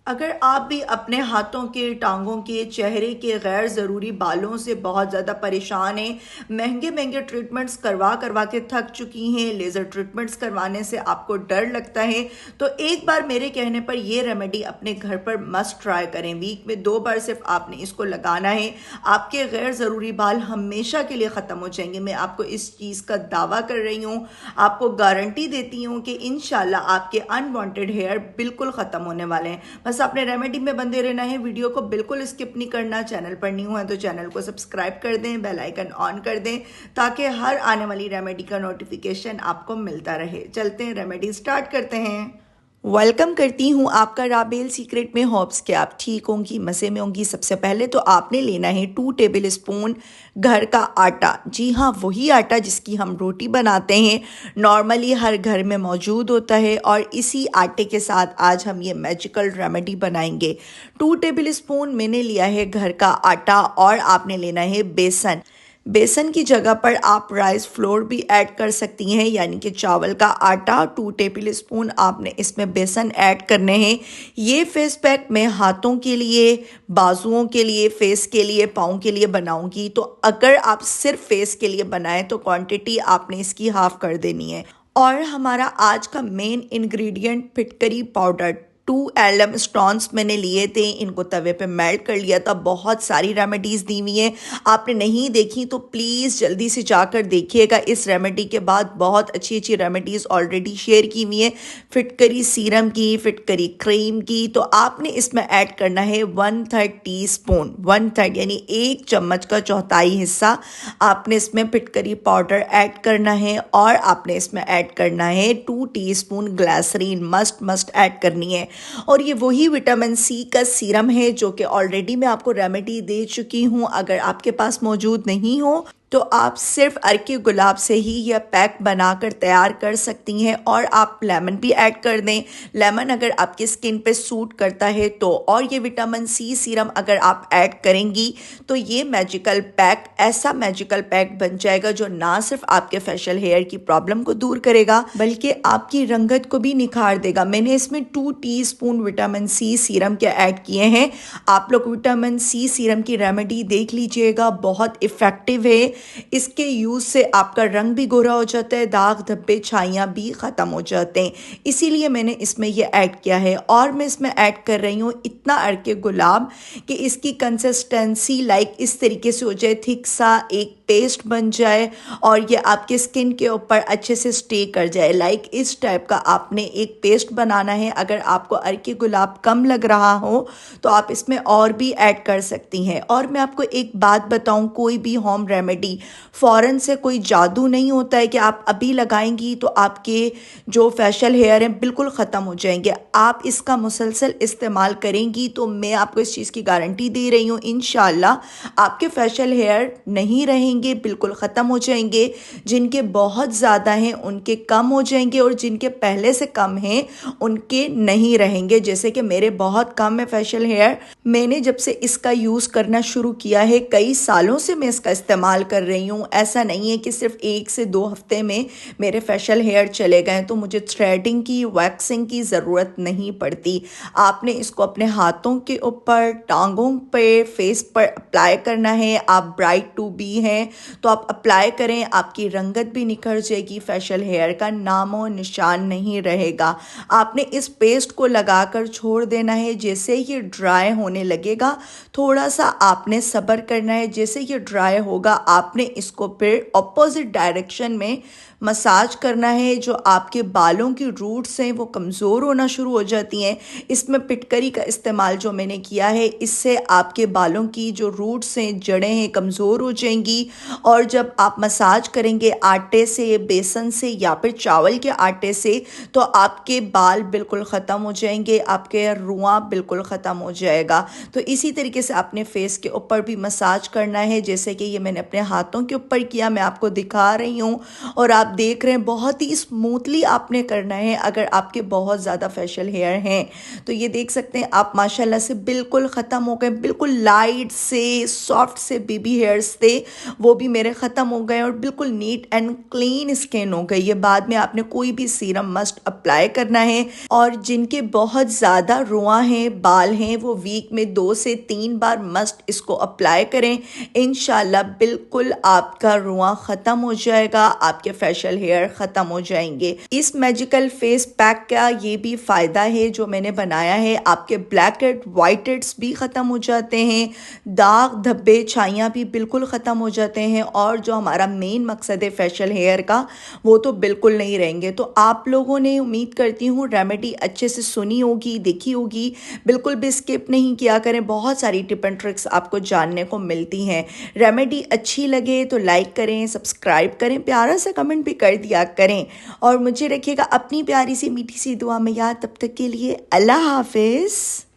अगर आप भी अपने हाथों के, टांगों के, चेहरे के गैर ज़रूरी बालों से बहुत ज़्यादा परेशान हैं, महंगे महंगे ट्रीटमेंट्स करवा करवा के थक चुकी हैं, लेज़र ट्रीटमेंट्स करवाने से आपको डर लगता है, तो एक बार मेरे कहने पर ये रेमेडी अपने घर पर मस्ट ट्राई करें। वीक में 2 बार सिर्फ आपने इसको लगाना है, आपके गैर ज़रूरी बाल हमेशा के लिए ख़त्म हो जाएंगे। मैं आपको इस चीज़ का दावा कर रही हूँ, आपको गारंटी देती हूँ कि इंशाल्लाह आपके अनवांटेड हेयर बिल्कुल ख़त्म होने वाले हैं। बस आपने रेमेडी में बंधे रहना है, वीडियो को बिल्कुल स्किप नहीं करना। चैनल पर न्यू है तो चैनल को सब्सक्राइब कर दें, बेल आइकन ऑन कर दें ताकि हर आने वाली रेमेडी का नोटिफिकेशन आपको मिलता रहे। चलते हैं, रेमेडी स्टार्ट करते हैं। वेलकम करती हूँ आपका राबेल सीक्रेट में। होप्स कि आप ठीक होंगी, मज़े में होंगी। सबसे पहले तो आपने लेना है 2 टेबल स्पून घर का आटा। जी हाँ, वही आटा जिसकी हम रोटी बनाते हैं, नॉर्मली हर घर में मौजूद होता है। और इसी आटे के साथ आज हम ये मैजिकल रेमेडी बनाएंगे। 2 टेबल स्पून मैंने लिया है घर का आटा। और आपने लेना है बेसन। बेसन की जगह पर आप राइस फ्लोर भी ऐड कर सकती हैं, यानी कि चावल का आटा। 2 टेबल स्पून आपने इसमें बेसन ऐड करने हैं। ये फेस पैक मैं हाथों के लिए, बाजुओं के लिए, फेस के लिए, पाँव के लिए बनाऊंगी। तो अगर आप सिर्फ फेस के लिए बनाएं तो क्वांटिटी आपने इसकी हाफ कर देनी है। और हमारा आज का मेन इंग्रेडिएंट फिटकरी पाउडर। 2 एलम स्टोन्स मैंने लिए थे, इनको तवे पे मेल्ट कर लिया था। बहुत सारी रेमेडीज़ दी हुई हैं, आपने नहीं देखी तो प्लीज़ जल्दी से जाकर देखिएगा। इस रेमेडी के बाद बहुत अच्छी अच्छी रेमेडीज़ ऑलरेडी शेयर की हुई हैं, फिटकरी सीरम की, फिटकरी क्रीम की। तो आपने इसमें ऐड करना है 1/3 टीस्पून, 1/3 यानी 1 चम्मच का चौथाई हिस्सा आपने इसमें फिटकरी पाउडर ऐड करना है। और आपने इसमें ऐड करना है 2 teaspoon glycerine, must must add करनी है। और ये वही विटामिन सी का सीरम है जो कि ऑलरेडी मैं आपको रेमेडी दे चुकी हूँ। अगर आपके पास मौजूद नहीं हो तो आप सिर्फ अर्के गुलाब से ही यह पैक बनाकर तैयार कर सकती हैं। और आप लेमन भी ऐड कर दें, लेमन अगर आपकी स्किन पे सूट करता है तो। और ये विटामिन सी सीरम अगर आप ऐड करेंगी तो ये मैजिकल पैक, ऐसा मैजिकल पैक बन जाएगा जो ना सिर्फ आपके फेशियल हेयर की प्रॉब्लम को दूर करेगा बल्कि आपकी रंगत को भी निखार देगा। मैंने इसमें 2 टीस्पून विटामिन सी सीरम के ऐड किए हैं। आप लोग विटामिन सी सीरम की रेमेडी देख लीजिएगा, बहुत इफ़ेक्टिव है। इसके यूज़ से आपका रंग भी गोरा हो जाता है, दाग धब्बे छाइयाँ भी ख़त्म हो जाते हैं, इसीलिए मैंने इसमें ये ऐड किया है। और मैं इसमें ऐड कर रही हूँ इतना अर्के गुलाब कि इसकी कंसिस्टेंसी लाइक इस तरीके से हो जाए, थिक सा एक पेस्ट बन जाए और ये आपके स्किन के ऊपर अच्छे से स्टे कर जाए। लाइक इस टाइप का आपने एक पेस्ट बनाना है। अगर आपको अर्के गुलाब कम लग रहा हो तो आप इसमें और भी ऐड कर सकती हैं। और मैं आपको एक बात बताऊं, कोई भी होम रेमेडी फ़ौरन से कोई जादू नहीं होता है कि आप अभी लगाएंगी तो आपके जो फेशियल हेयर हैं बिल्कुल ख़त्म हो जाएंगे। आप इसका मुसलसल इस्तेमाल करेंगी तो मैं आपको इस चीज़ की गारंटी दे रही हूँ, इंशाल्लाह आपके फेशियल हेयर नहीं रहेंगे, बिल्कुल ख़त्म हो जाएंगे। जिनके बहुत ज़्यादा हैं उनके कम हो जाएंगे और जिनके पहले से कम हैं उनके नहीं रहेंगे। जैसे कि मेरे बहुत कम है फेशियल हेयर। मैंने जब से इसका यूज़ करना शुरू किया है, कई सालों से मैं इसका इस्तेमाल कर रही हूँ। ऐसा नहीं है कि सिर्फ 1 से 2 हफ्ते में मेरे फेशियल हेयर चले गए तो मुझे थ्रेडिंग की, वैक्सिंग की ज़रूरत नहीं पड़ती। आपने इसको अपने हाथों के ऊपर, टांगों पे, फेस पर अप्लाई करना है। आप ब्राइट टू बी हैं तो आप अप्लाई करें, आपकी रंगत भी निखर जाएगी, फेशियल हेयर का नामो निशान नहीं रहेगा। आपने इस पेस्ट को लगाकर छोड़ देना है। जैसे ये ड्राई होने लगेगा थोड़ा सा आपने सब्र करना है। जैसे ये ड्राई होगा आपने इसको फिर ऑपोजिट डायरेक्शन में मसाज करना है। जो आपके बालों की रूट्स हैं वो कमज़ोर होना शुरू हो जाती हैं। इसमें पिटकरी का इस्तेमाल जो मैंने किया है, इससे आपके बालों की जो रूट्स हैं, जड़ें हैं, कमज़ोर हो जाएंगी। और जब आप मसाज करेंगे आटे से, बेसन से या फिर चावल के आटे से तो आपके बाल बिल्कुल ख़त्म हो जाएंगे, आपके रुआं बिल्कुल ख़त्म हो जाएगा। तो इसी तरीके से आपने फेस के ऊपर भी मसाज करना है, जैसे कि ये मैंने अपने हाथों के ऊपर किया, मैं आपको दिखा रही हूँ। और आप देख रहे हैं बहुत ही स्मूथली आपने करना है। अगर आपके बहुत ज़्यादा फेशियल हेयर हैं तो ये देख सकते हैं आप माशाल्लाह से बिल्कुल ख़त्म हो गए, बिल्कुल लाइट से सॉफ्ट से बेबी हेयर्स थे वो भी मेरे ख़त्म हो गए और बिल्कुल नीट एंड क्लीन स्किन हो गई है। बाद में आपने कोई भी सीरम मस्ट अप्लाई करना है। और जिनके बहुत ज़्यादा रुआं हैं, बाल हैं, वो वीक में 2 से 3 बार मस्ट इसको अप्लाई करें। इंशाल्लाह बिल्कुल आपका रुआं ख़त्म हो जाएगा, आपके फेशियल हेयर ख़त्म हो जाएंगे। इस मैजिकल फेस पैक का ये भी फ़ायदा है जो मैंने बनाया है, आपके ब्लैक हेड वाइट हेड्स भी ख़त्म हो जाते हैं, दाग धब्बे छाइयाँ भी बिल्कुल ख़त्म हो जाते हैं और जो हमारा मेन मकसद है फेशियल हेयर का वो तो बिल्कुल नहीं रहेंगे। तो आप लोगों ने उम्मीद करती हूँ रेमेडी अच्छे से सुनी होगी, देखी होगी, बिल्कुल भी स्किप नहीं किया करें। बहुत सारी टिप एंड ट्रिक्स आपको जानने को मिलती हैं। रेमेडी अच्छी लगे तो लाइक करें, सब्सक्राइब करें, प्यारा सा कमेंट भी कर दिया करें और मुझे रखिएगा अपनी प्यारी सी मीठी सी दुआ में याद। तब तक के लिए अल्लाह हाफिज़।